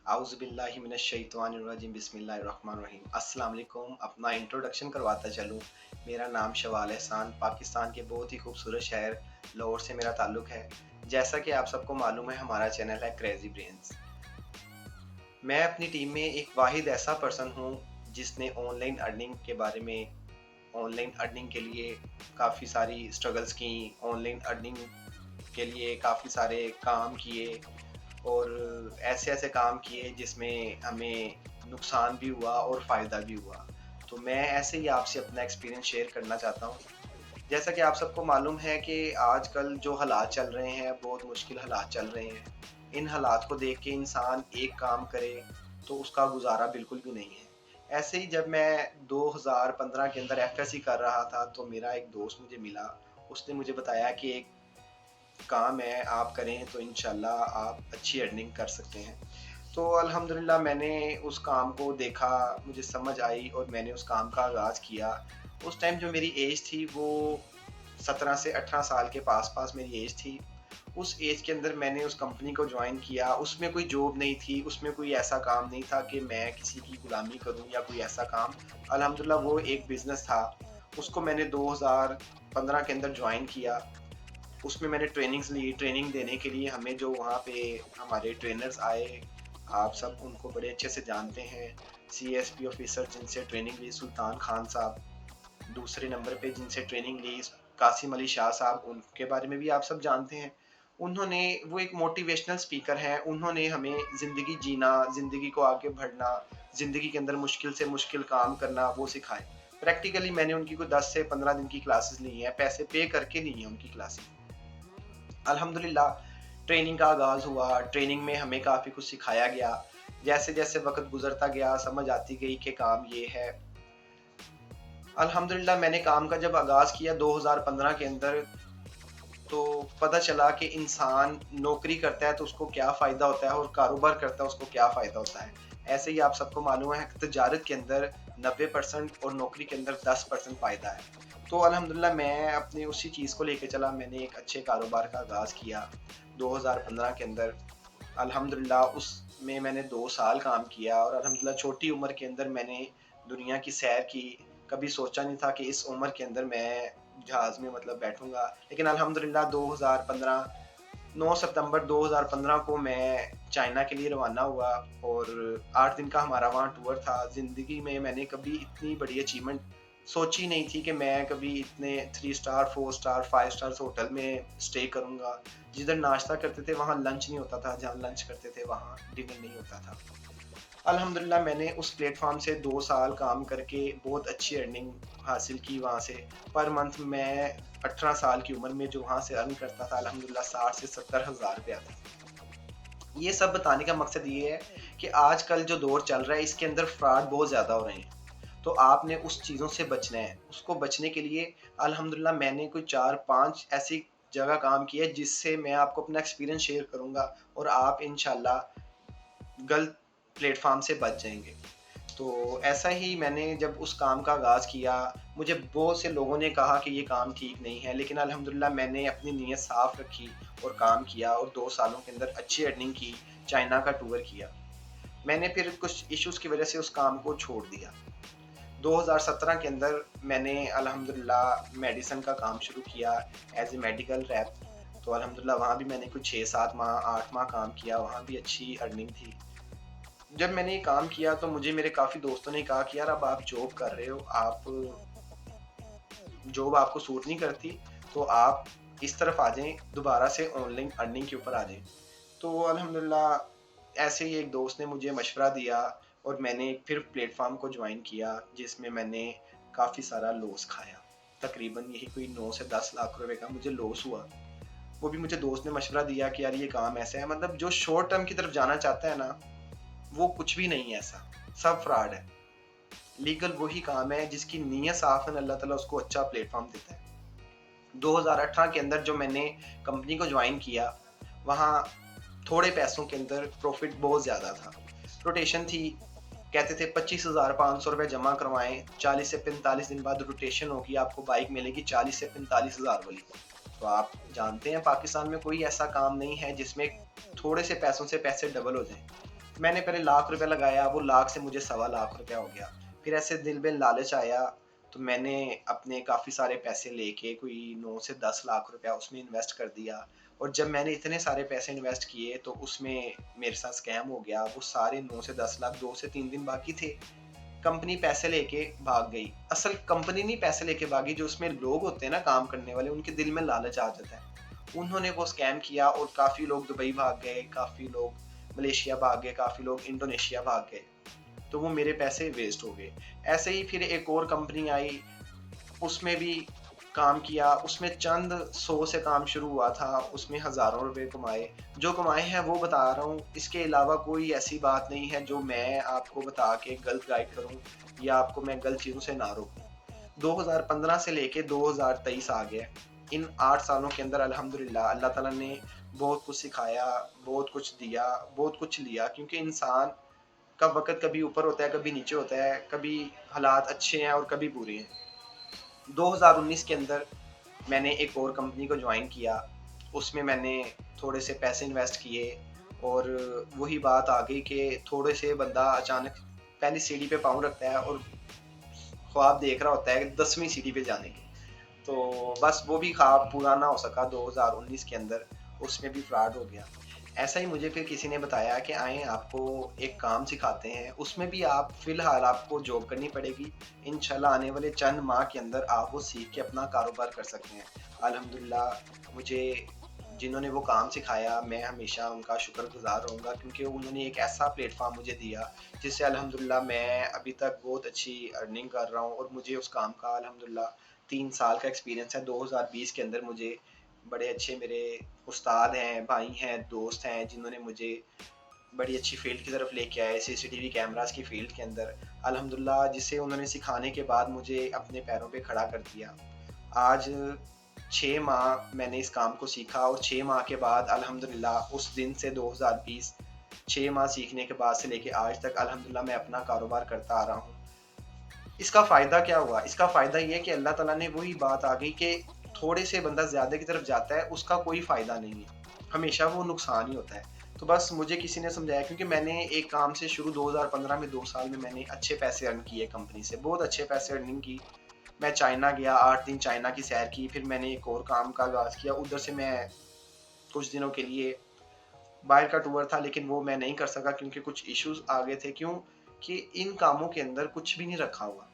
आउज़ बिल्लाहि मिनश शैतानिर रजीम बिस्मिल्लाहिर्रहमानिर्रहीम। अस्सलाम वालेकुम। अपना इंट्रोडक्शन करवाता चलूँ। मेरा नाम शवाल एहसान, पाकिस्तान के बहुत ही खूबसूरत शहर लाहौर से मेरा ताल्लुक़ है। जैसा कि आप सबको मालूम है, हमारा चैनल है क्रेज़ी ब्रेन्स। मैं अपनी टीम में एक वाहिद ऐसा पर्सन हूँ जिसने ऑनलाइन अर्निंग के लिए काफ़ी सारी स्ट्रगल्स की, ऑनलाइन अर्निंग के लिए काफ़ी सारे काम किए और ऐसे-ऐसे काम किए जिसमें हमें नुकसान भी हुआ और फ़ायदा भी हुआ। तो मैं ऐसे ही आपसे अपना एक्सपीरियंस शेयर करना चाहता हूँ। जैसा कि आप सबको मालूम है कि आजकल जो हालात चल रहे हैं, बहुत मुश्किल हालात चल रहे हैं। इन हालात को देख के इंसान एक काम करे तो उसका गुज़ारा बिल्कुल भी नहीं है। ऐसे ही जब मैं 2015 के अंदर एफएससी कर रहा था, तो मेरा एक दोस्त मुझे मिला। उसने मुझे बताया कि एक काम है, आप करें तो इंशाल्लाह आप अच्छी अर्निंग कर सकते हैं। तो अल्हम्दुलिल्लाह मैंने उस काम को देखा, मुझे समझ आई और मैंने उस काम का आगाज़ किया। उस टाइम जो मेरी एज थी वो 17 से 18 साल के पास-पास मेरी एज थी। उस एज के अंदर मैंने उस कंपनी को जॉइन किया, उसमें कोई जॉब नहीं थी, उसमें कोई ऐसा काम नहीं था कि मैं किसी की गुलामी करूँ या कोई ऐसा काम। अल्हम्दुलिल्लाह वो एक बिज़नेस था, उसको मैंने 2015 के अंदर जॉइन किया। उसमें मैंने ट्रेनिंग्स ली, ट्रेनिंग देने के लिए हमें जो वहाँ पे हमारे ट्रेनर्स आए, आप सब उनको बड़े अच्छे से जानते हैं। सीएसपी ऑफिसर जिनसे ट्रेनिंग ली सुल्तान खान साहब, दूसरे नंबर पे जिनसे ट्रेनिंग ली कासिम अली शाह साहब, उनके बारे में भी आप सब जानते हैं। उन्होंने वो एक मोटिवेशनल स्पीकर हैं, उन्होंने हमें ज़िंदगी जीना, ज़िंदगी को आगे बढ़ना, ज़िंदगी के अंदर मुश्किल से मुश्किल काम करना वो सिखाए। प्रैक्टिकली मैंने उनकी कोई 10 से 15 दिन की क्लासेस ली हैं, पैसे पे करके ली हैं उनकी क्लासेस। अल्हम्दुलिल्लाह ट्रेनिंग का आगाज़ हुआ, ट्रेनिंग में हमें काफ़ी कुछ सिखाया गया। जैसे-जैसे वक़्त गुज़रता गया समझ आती गई कि काम ये है। अल्हम्दुलिल्लाह मैंने काम का जब आगाज़ किया 2015 के अंदर, तो पता चला कि इंसान नौकरी करता है तो उसको क्या फ़ायदा होता है और कारोबार करता है उसको क्या फ़ायदा होता है। ऐसे ही आप सबको मालूम है कि तजारत के अंदर 90% और नौकरी के अंदर 10% फ़ायदा है। तो अल्हम्दुलिल्लाह मैं अपनी उसी चीज़ को लेके चला, मैंने एक अच्छे कारोबार का आगाज़ किया 2015 के अंदर। अल्हम्दुलिल्लाह उसमें मैंने 2 साल काम किया और अल्हम्दुलिल्लाह छोटी उम्र के अंदर मैंने दुनिया की सैर की। कभी सोचा नहीं था कि इस उम्र के अंदर मैं जहाज़ में मतलब बैठूँगा। लेकिन अल्हम्दुलिल्लाह 2015 9 सितंबर 2015 को मैं चाइना के लिए रवाना हुआ और 8 दिन का हमारा वहाँ टूर था। ज़िंदगी में मैंने कभी इतनी बड़ी अचीवमेंट सोची नहीं थी कि मैं कभी इतने 3 स्टार, 4 स्टार, 5 स्टार्स होटल में स्टे करूँगा। जिधर नाश्ता करते थे वहाँ लंच नहीं होता था, जहाँ लंच करते थे वहाँ डिनर नहीं होता था। अल्हम्दुलिल्लाह मैंने उस प्लेटफ़ॉर्म से 2 साल काम करके बहुत अच्छी अर्निंग हासिल की वहाँ से। पर मंथ मैं 18 साल की उम्र में जो वहाँ से अर्न करता था अल्हम्दुलिल्लाह 60 से 70 हज़ार रुपए आता था। ये सब बताने का मकसद ये है कि आजकल जो दौर चल रहा है इसके अंदर फ्रॉड बहुत ज़्यादा हो रहे हैं। तो आपने उस चीज़ों से बचना है। उसको बचने के लिए अल्हम्दुलिल्लाह मैंने कोई 4-5 ऐसी जगह काम किया है जिससे मैं आपको अपना एक्सपीरियंस शेयर करूँगा और आप इंशाल्लाह गलत प्लेटफ़ॉर्म से बच जाएँगे। तो ऐसा ही मैंने जब उस काम का आगाज़ किया, मुझे बहुत से लोगों ने कहा कि ये काम ठीक नहीं है, लेकिन अल्हम्दुलिल्लाह मैंने अपनी नीयत साफ़ रखी और काम किया और 2 सालों के अंदर अच्छी अर्निंग की, चाइना का टूर किया। मैंने फिर कुछ इश्यूज़ की वज़ह से उस काम को छोड़ दिया। 2017 के अंदर मैंने अल्हम्दुलिल्लाह मेडिसिन का काम शुरू किया एज़ ए मेडिकल रैप। तो अल्हम्दुलिल्लाह वहाँ भी मैंने कुछ 6-7 माह, 8 माह काम किया, वहाँ भी अच्छी अर्निंग थी। जब मैंने ये काम किया तो मुझे मेरे काफ़ी दोस्तों ने कहा कि यार अब आप जॉब कर रहे हो, आप जॉब आपको सूट नहीं करती, तो आप इस तरफ आ जाएँ, दोबारा से ऑनलाइन अर्निंग के ऊपर आ जाएँ। तो अल्हम्दुलिल्लाह ऐसे ही एक दोस्त ने मुझे मशवरा दिया और मैंने फिर प्लेटफ़ॉर्म को जॉइन किया, जिसमें मैंने काफ़ी सारा लॉस खाया। तकरीबन यही कोई 9 से 10 लाख रुपए का मुझे लॉस हुआ। वो भी मुझे दोस्त ने मशवरा दिया कि यार ये काम ऐसा है, मतलब जो शॉर्ट टर्म की तरफ जाना चाहता है ना, वो कुछ भी नहीं है ऐसा, सब फ्रॉड है। लीगल वही काम है जिसकी नीयत साफ़ है, अल्लाह ताला उसको अच्छा प्लेटफ़ॉर्म देता है। 2018 के अंदर जो मैंने कंपनी को जॉइन किया, वहाँ थोड़े पैसों के अंदर प्रॉफ़िट बहुत ज़्यादा था। रोटेशन थी, कहते थे 25,500 रुपए जमा करवाएँ, 40 से 45 दिन बाद रोटेशन होगी, आपको बाइक मिलेगी 40 से 45 हज़ार वाली। तो आप जानते हैं पाकिस्तान में कोई ऐसा काम नहीं है जिसमें थोड़े से पैसों से पैसे डबल हो जाएँ। میں نے پہلے ₹1,00,000 لگایا، وہ لاکھ سے مجھے ₹1,25,000 ہو گیا۔ پھر ایسے دل میں لالچ آیا تو میں نے اپنے کافی سارے پیسے لے کے کوئی 9 سے 10 لاکھ روپیہ اس میں انویسٹ کر دیا، اور جب میں نے اتنے سارے پیسے انویسٹ کیے تو اس میں میرے ساتھ اسکیم ہو گیا۔ وہ سارے 9 سے 10 لاکھ 2 سے 3 دن باقی تھے، کمپنی پیسے لے کے بھاگ گئی۔ اصل کمپنی نہیں پیسے لے کے بھاگی، جو اس میں لوگ ہوتے ہیں نا کام کرنے والے، ان کے دل میں لالچ آ جاتا ہے، انہوں نے وہ اسکیم کیا اور کافی لوگ دبئی بھاگ گئے، کافی لوگ ملیشیا بھاگ گئے، کافی لوگ انڈونیشیا بھاگ گئے، تو وہ میرے پیسے ویسٹ ہو گئے۔ ایسے ہی پھر ایک اور کمپنی آئی، اس میں بھی کام کیا، اس میں چند 100 سے کام شروع ہوا تھا، اس میں ہزاروں روپے کمائے۔ جو کمائے ہیں وہ بتا رہا ہوں، اس کے علاوہ کوئی ایسی بات نہیں ہے جو میں آپ کو بتا کے غلط گائیڈ کروں یا آپ کو میں غلط چیزوں سے نہ روکوں۔ 2015 سے لے کے 2023 آ گیا، ان 8 سالوں کے اندر الحمدللہ اللہ تعالیٰ نے بہت کچھ سکھایا، بہت کچھ دیا، بہت کچھ لیا، کیونکہ انسان کا وقت کبھی اوپر ہوتا ہے، کبھی نیچے ہوتا ہے، کبھی حالات اچھے ہیں اور کبھی برے ہیں۔ 2019 کے اندر میں نے ایک اور کمپنی کو جوائن کیا، اس میں میں نے تھوڑے سے پیسے انویسٹ کیے، اور وہی بات آ گئی کہ تھوڑے سے بندہ اچانک پہلی سیڑھی پہ پاؤں رکھتا ہے اور خواب دیکھ رہا ہوتا ہے 10ویں سیڑھی پہ جانے کے، تو بس وہ بھی خواب پورا نہ ہو سکا 2019 کے اندر، اس میں بھی فراڈ ہو گیا۔ ایسا ہی مجھے پھر کسی نے بتایا کہ آئیں آپ کو ایک کام سکھاتے ہیں، اس میں بھی آپ فی الحال آپ کو جاب کرنی پڑے گی، انشاءاللہ آنے والے چند ماہ کے اندر آپ وہ سیکھ کے اپنا کاروبار کر سکتے ہیں۔ الحمدللہ مجھے جنہوں نے وہ کام سکھایا میں ہمیشہ ان کا شکر گزار رہوں گا، کیونکہ انہوں نے ایک ایسا پلیٹ فارم مجھے دیا جس سے الحمدللہ میں ابھی تک بہت اچھی ارننگ کر رہا ہوں، اور مجھے اس کام کا الحمدللہ 3 سال کا ایکسپیرینس ہے۔ 2020 کے اندر مجھے بڑے اچھے میرے استاد ہیں، بھائی ہیں، دوست ہیں، جنہوں نے مجھے بڑی اچھی فیلڈ کی طرف لے کے آئے، سی سی ٹی وی کیمراز کی فیلڈ کے اندر الحمدللہ، جسے انہوں نے سکھانے کے بعد مجھے اپنے پیروں پہ کھڑا کر دیا۔ آج 6 ماہ میں نے اس کام کو سیکھا، اور 6 ماہ کے بعد الحمدللہ اس دن سے 2020 6 ماہ سیکھنے کے بعد سے لے کے آج تک الحمدللہ میں اپنا کاروبار کرتا آ رہا ہوں۔ اس کا فائدہ کیا ہوا؟ اس کا فائدہ یہ ہے کہ اللہ تعالیٰ نے وہی بات آ گئی کہ تھوڑے سے بندہ زیادہ کی طرف جاتا ہے اس کا کوئی فائدہ نہیں ہے، ہمیشہ وہ نقصان ہی ہوتا ہے۔ تو بس مجھے کسی نے سمجھایا، کیونکہ میں نے ایک کام سے شروع 2015 میں 2 سال میں نے اچھے پیسے ارن کیے کمپنی سے، بہت اچھے پیسے ارننگ کی۔ میں چائنا گیا، 8 دن چائنا کی سیر کی، پھر میں نے ایک اور کام کا آغاز کیا، ادھر سے میں کچھ دنوں کے لیے باہر کا ٹور تھا، لیکن وہ میں نہیں کر سکا کیونکہ کچھ ایشوز آ گئے تھے۔ کیوں کہ ان کاموں کے اندر کچھ بھی نہیں رکھا ہوا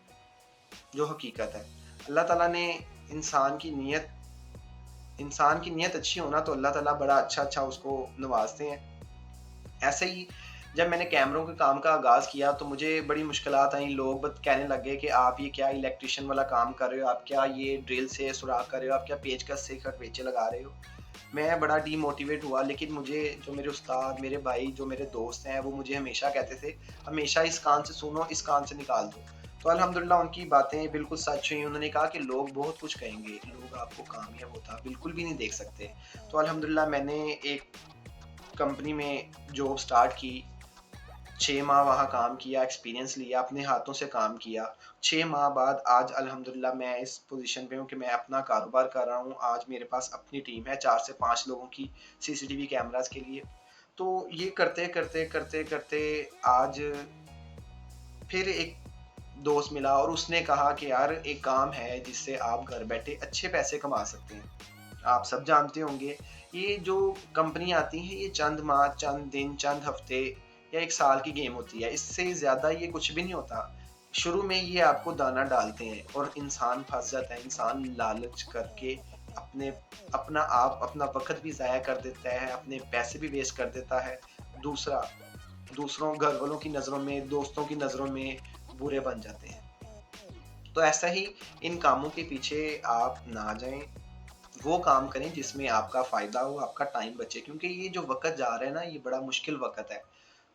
جو حقیقت ہے۔ اللہ تعالیٰ نے انسان کی نیت اچھی ہونا تو اللہ تعالیٰ بڑا اچھا اس کو نوازتے ہیں۔ ایسے ہی جب میں نے کیمروں کے کام کا آغاز کیا تو مجھے بڑی مشکلات آئیں، لوگ کہنے لگے کہ آپ یہ کیا الیکٹریشین والا کام کر رہے ہو، آپ کیا یہ ڈرل سے سوراخ کر رہے ہو، آپ کیا پیچ کس سے پیچے لگا رہے ہو۔ میں بڑا ڈی موٹیویٹ ہوا، لیکن مجھے جو میرے استاد، میرے بھائی، جو میرے دوست ہیں، وہ مجھے ہمیشہ کہتے تھے ہمیشہ اس کان سے سنو، اس کان سے نکال دو۔ تو الحمدللہ ان کی باتیں بالکل سچ ہوئی، انہوں نے کہا کہ لوگ بہت کچھ کہیں گے، لوگ آپ کو کامیاب ہوتا بالکل بھی نہیں دیکھ سکتے۔ تو الحمدللہ میں نے ایک کمپنی میں جاب سٹارٹ کی، 6 ماہ وہاں کام کیا، ایکسپیرینس لیا، اپنے ہاتھوں سے کام کیا۔ 6 ماہ بعد آج الحمدللہ میں اس پوزیشن پہ ہوں کہ میں اپنا کاروبار کر رہا ہوں۔ آج میرے پاس اپنی ٹیم ہے 4 سے 5 لوگوں کی سی سی ٹی وی کیمراز کے لیے۔ تو یہ کرتے کرتے کرتے کرتے آج پھر ایک دوست ملا اور اس نے کہا کہ یار ایک کام ہے جس سے آپ گھر بیٹھے اچھے پیسے کما سکتے ہیں۔ آپ سب جانتے ہوں گے یہ جو کمپنی آتی ہیں یہ چند ماہ، چند دن، چند ہفتے یا 1 سال کی گیم ہوتی ہے، اس سے زیادہ یہ کچھ بھی نہیں ہوتا۔ شروع میں یہ آپ کو دانہ ڈالتے ہیں اور انسان پھنس جاتا ہے، انسان لالچ کر کے اپنا وقت بھی ضائع کر دیتا ہے، اپنے پیسے بھی ویسٹ کر دیتا ہے، دوسروں گھر والوں کی نظروں میں، دوستوں کی نظروں میں برے بن جاتے ہیں۔ تو ایسا ہی ان کاموں کے پیچھے آپ نہ جائیں، وہ کام کریں جس میں آپ کا فائدہ ہو، آپ کا ٹائم بچے، کیونکہ یہ جو وقت جا رہا ہے نا یہ بڑا مشکل وقت ہے۔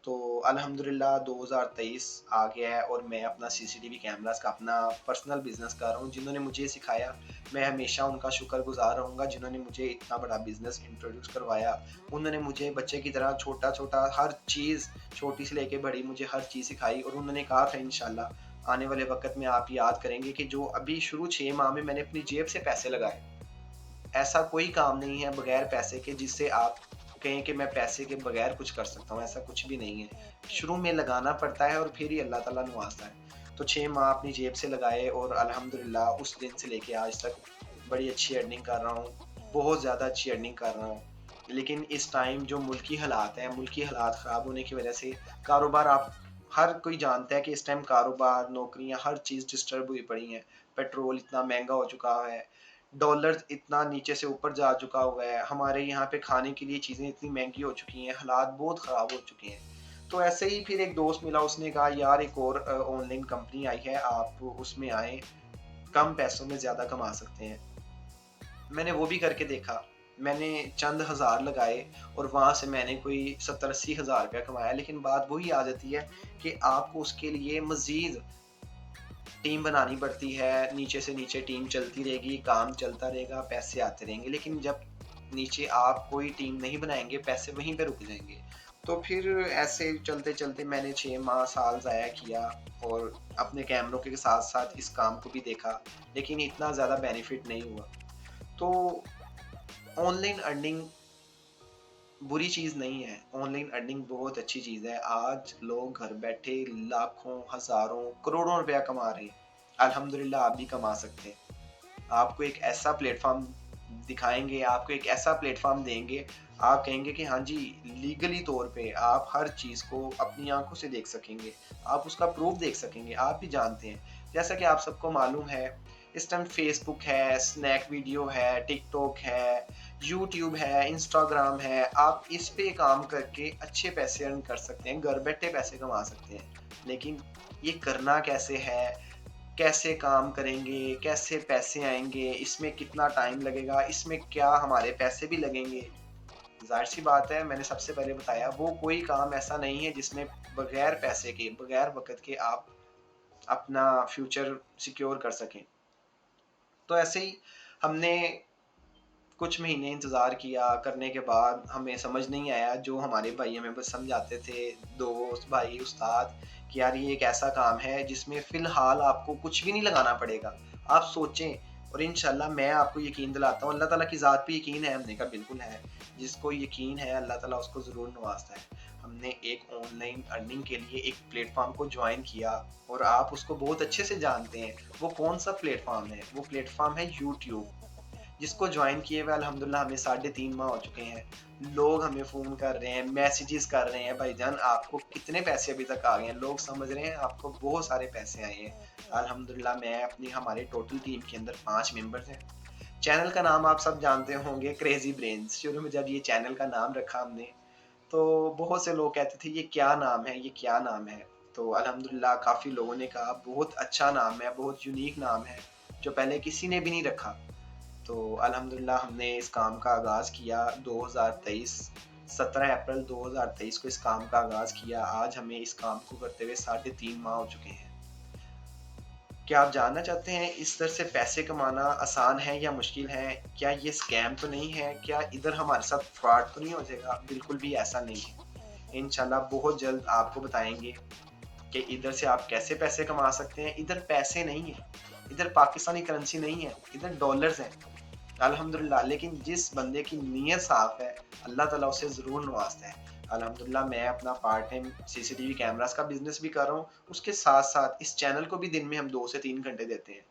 تو الحمدللہ 2023 آ گیا ہے اور میں اپنا سی سی ٹی وی کیمراز کا اپنا پرسنل بزنس کر رہا ہوں۔ جنہوں نے مجھے سکھایا میں ہمیشہ ان کا شکر گزار رہوں گا، جنہوں نے مجھے اتنا بڑا بزنس انٹروڈیوس کروایا، انہوں نے مجھے بچے کی طرح چھوٹا ہر چیز، چھوٹی سے لے کے بڑی، مجھے ہر چیز سکھائی، اور انہوں نے کہا تھا انشاءاللہ آنے والے وقت میں آپ یاد کریں گے کہ جو ابھی شروع 6 ماہ میں نے اپنی جیب سے پیسے لگائے، ایسا کوئی کام نہیں ہے بغیر پیسے کے جس سے آپ कहें कि मैं पैसे के बगैर कुछ कर सकता हूँ, ऐसा कुछ भी नहीं है। शुरू में लगाना पड़ता है और फिर ही अल्लाह ताला नवाजता है। तो 6 माह अपनी जेब से लगाए और अल्हम्दुलिल्लाह उस दिन से लेके आज तक बड़ी अच्छी अर्निंग कर रहा हूँ, बहुत ज़्यादा अच्छी अर्निंग कर रहा हूँ। लेकिन इस टाइम जो मुल्की हालात हैं, मुल्की हालात ख़राब होने की वजह से कारोबार, आप हर कोई जानता है कि इस टाइम कारोबार, नौकरियाँ, हर चीज़ डिस्टर्ब हुई पड़ी हैं। पेट्रोल इतना महँगा हो चुका है, डॉलर इतना नीचे से ऊपर जा चुका हुआ है, हमारे यहाँ पे खाने के लिए चीज़ें इतनी महँगी हो चुकी हैं, हालात बहुत ख़राब हो चुके हैं। तो ऐसे ही फिर एक दोस्त मिला, उसने कहा यार एक और ऑनलाइन कंपनी आई है, आप उसमें आएँ, कम पैसों में ज़्यादा कमा सकते हैं। मैंने वो भी करके देखा। मैंने चंद हज़ार लगाए और वहाँ से मैंने कोई 70-80 हज़ार रुपया कमाया। लेकिन बात वही आ जाती है कि आपको उसके लिए मज़ीद टीम बनानी पड़ती है, नीचे से नीचे टीम चलती रहेगी, काम चलता रहेगा, पैसे आते रहेंगे। लेकिन जब नीचे आप कोई टीम नहीं बनाएँगे, पैसे वहीं पे रुक जाएँगे। तो फिर ऐसे चलते-चलते मैंने 6 माह, साल ज़ाया किया और अपने कैमरों के साथ-साथ इस काम को भी देखा, लेकिन इतना ज़्यादा बेनिफिट नहीं हुआ। तो ऑनलाइन अर्निंग बुरी चीज़ नहीं है, ऑनलाइन अर्निंग बहुत अच्छी चीज़ है। आज लोग घर बैठे लाखों, हज़ारों, करोड़ों रुपया कमा रहे हैं। अल्हम्दुलिल्लाह आप भी कमा सकते हैं। आपको एक ऐसा प्लेटफ़ॉर्म दिखाएँगे, आपको एक ऐसा प्लेटफ़ॉर्म देंगे, आप कहेंगे कि हाँ जी, लीगली तौर पे आप हर चीज़ को अपनी आँखों से देख सकेंगे, आप उसका प्रूफ़ देख सकेंगे, आप भी जानते हैं। जैसा कि आप सबको मालूम है, इस टाइम फ़ेसबुक है, स्नैक वीडियो है, टिकटॉक है, यूट्यूब है, इंस्टाग्राम है, आप इस पे काम करके अच्छे पैसे अर्न कर सकते हैं, घर बैठे पैसे कमा सकते हैं। लेकिन ये करना कैसे है? कैसे काम करेंगे, कैसे पैसे आएँगे, इसमें कितना टाइम लगेगा, इसमें क्या हमारे पैसे भी लगेंगे। ज़ाहिर-सी बात है, मैंने सबसे पहले बताया वो कोई काम ऐसा नहीं है जिसमें बगैर पैसे के, बगैर वक़्त के आप अपना फ्यूचर सिक्योर कर सकें। तो ऐसे ही हमने कुछ महीने इंतज़ार किया, करने के बाद हमें समझ नहीं आया, जो हमारे भाई हमें बस समझाते थे, दोस्त, भाई, उस्ताद, कि यार ये एक ऐसा काम है जिसमें फ़िलहाल आपको कुछ भी नहीं लगाना पड़ेगा। आप सोचें और इंशाअल्लाह मैं आपको यकीन दिलाता हूँ, अल्लाह ताला की ज़ात पे यकीन है, हमने कहा बिल्कुल है। जिसको यकीन है अल्लाह ताला उसको ज़रूर नवाज़ता है। हमने एक ऑनलाइन अर्निंग के लिए एक प्लेटफ़ॉर्म को जॉइन किया और आप उसको बहुत अच्छे से जानते हैं। वो कौन-सा प्लेटफ़ॉर्म है? वो प्लेटफ़ॉर्म है यूट्यूब। जिसको ज्वाइन किए हुए अल्हम्दुलिल्लाह हमें 3.5 माह हो चुके हैं। लोग हमें फ़ोन कर रहे हैं, मैसेजेस कर रहे हैं, भाईजान आपको कितने पैसे अभी तक आ गए हैं? लोग समझ रहे हैं आपको बहुत सारे पैसे आए हैं। अल्हम्दुलिल्लाह मैं अपनी हमारे टोटल टीम के अंदर 5 मेंबर्स हैं। चैनल का नाम आप सब जानते होंगे, क्रेज़ी ब्रेन्स। शुरू में जब ये चैनल का नाम रखा हमने, तो बहुत से लोग कहते थे ये क्या नाम है, ये क्या नाम है? तो अल्हम्दुलिल्लाह काफ़ी लोगों ने कहा बहुत अच्छा नाम है, बहुत यूनिक नाम है, जो पहले किसी ने भी नहीं रखा। तो अल्हम्दुलिल्लाह हमने इस काम का आगाज़ किया 2023, 17 अप्रैल 2023 को इस काम का आगाज़ किया। आज हमें इस काम को करते हुए 3.5 माह हो चुके हैं। क्या आप जानना चाहते हैं इस तरह से पैसे कमाना आसान है या मुश्किल है? क्या ये स्कैम तो नहीं है? क्या इधर हमारे साथ फ्रॉड तो नहीं हो जाएगा? बिल्कुल भी ऐसा नहीं है। इंशाल्लाह बहुत जल्द आपको बताएँगे कि इधर से आप कैसे पैसे कमा सकते हैं। इधर पैसे नहीं है, इधर पाकिस्तानी करेंसी नहीं है, इधर डॉलर्स हैं। अल्हम्दुलिल्लाह, लेकिन जिस बंदे की नीयत साफ़ है, अल्लाह ताला उसे ज़रूर नवाज़ता है। अल्हम्दुलिल्लाह मैं अपना पार्ट टाइम सीसीटीवी कैमरास का बिज़नेस भी कर रहा हूँ, उसके साथ-साथ इस चैनल को भी दिन में हम 2 से 3 घंटे देते हैं।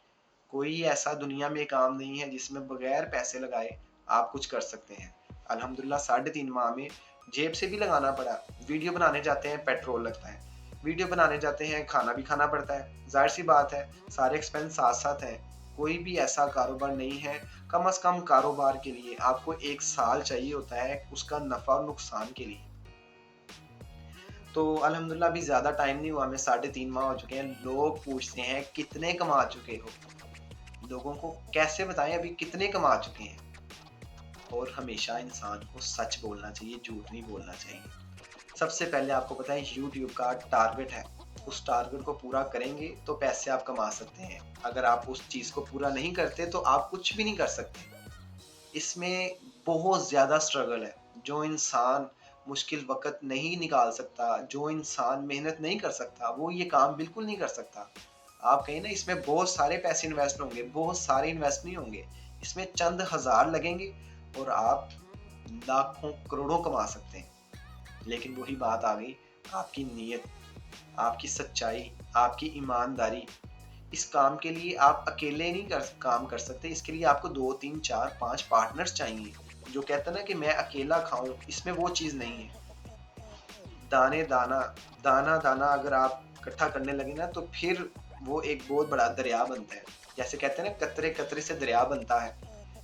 कोई ऐसा दुनिया में काम नहीं है जिसमें बगैर पैसे लगाए आप कुछ कर सकते हैं। अल्हम्दुलिल्लाह 3.5 माह में जेब से भी लगाना पड़ा। वीडियो बनाने जाते हैं, पेट्रोल लगता है। वीडियो बनाने जाते हैं, खाना भी खाना पड़ता है। ज़ाहिर-सी बात है, सारे एक्सपेंस साथ-साथ हैं। कोई भी ऐसा कारोबार नहीं है, कम से कम कारोबार के लिए आपको 1 साल चाहिए होता है उसका नफ़ा और नुकसान के लिए। तो अल्हम्दुलिल्लाह अभी ज़्यादा टाइम नहीं हुआ, हमें 3.5 माह हो चुके हैं। लोग पूछते हैं कितने कमा चुके हो? लोगों को कैसे बताएँ अभी कितने कमा चुके हैं? और हमेशा इंसान को सच बोलना चाहिए, झूठ नहीं बोलना चाहिए। सबसे पहले आपको पता है यूट्यूब का टारगेट है, उस टारगेट को पूरा करेंगे तो पैसे आप कमा सकते हैं। अगर आप उस चीज़ को पूरा नहीं करते तो आप कुछ भी नहीं कर सकते। इसमें बहुत ज़्यादा स्ट्रगल है। जो इंसान मुश्किल वक़्त नहीं निकाल सकता, जो इंसान मेहनत नहीं कर सकता, वो ये काम बिल्कुल नहीं कर सकता। आप कहें ना इसमें बहुत सारे पैसे इन्वेस्ट होंगे, बहुत सारे इन्वेस्ट नहीं होंगे। इसमें चंद हज़ार लगेंगे और आप लाखों करोड़ों कमा सकते हैं। लेकिन वही बात आ गई, आपकी नीयत, आपकी सच्चाई, आपकी ईमानदारी। इस काम के लिए आप अकेले नहीं काम कर सकते, इसके लिए आपको 2 3 4 5 पार्टनर्स चाहिए। जो कहते हैं ना कि मैं अकेला खाऊं, इसमें वो चीज़ नहीं है। दाने दाना, दाना दाना अगर आप इकट्ठा करने लगे ना, तो फिर वो एक बहुत बड़ा दरिया बनता है। जैसे कहते हैं ना, कतरे कतरे से दरिया बनता है,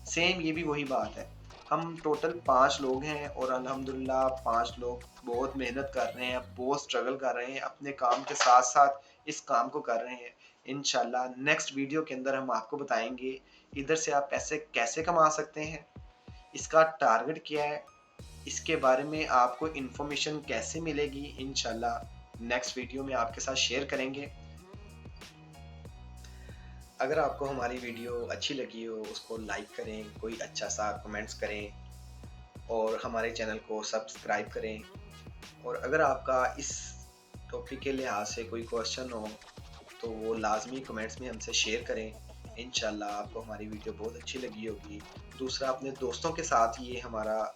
सेम ये भी वही बात है। हम टोटल 5 लोग हैं और अल्हम्दुलिल्लाह 5 लोग बहुत मेहनत कर रहे हैं, बहुत स्ट्रगल कर रहे हैं, अपने काम के साथ साथ इस काम को कर रहे हैं। इंशाल्लाह नेक्स्ट वीडियो के अंदर हम आपको बताएंगे इधर से आप पैसे कैसे कमा सकते हैं, इसका टारगेट क्या है, इसके बारे में आपको इन्फॉर्मेशन कैसे मिलेगी। इंशाल्लाह नेक्स्ट वीडियो में आपके साथ शेयर करेंगे। अगर आपको हमारी वीडियो अच्छी लगी हो, उसको लाइक करें, कोई अच्छा सा कमेंट्स करें और हमारे चैनल को सब्सक्राइब करें। और अगर आपका इस टॉपिक के लिहाज से कोई क्वेश्चन हो तो वो लाजमी कमेंट्स में हमसे शेयर करें। इंशाल्लाह आपको हमारी वीडियो बहुत अच्छी लगी होगी। दूसरा, अपने दोस्तों के साथ ये हमारा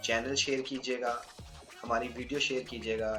चैनल शेयर कीजिएगा, हमारी वीडियो शेयर कीजिएगा।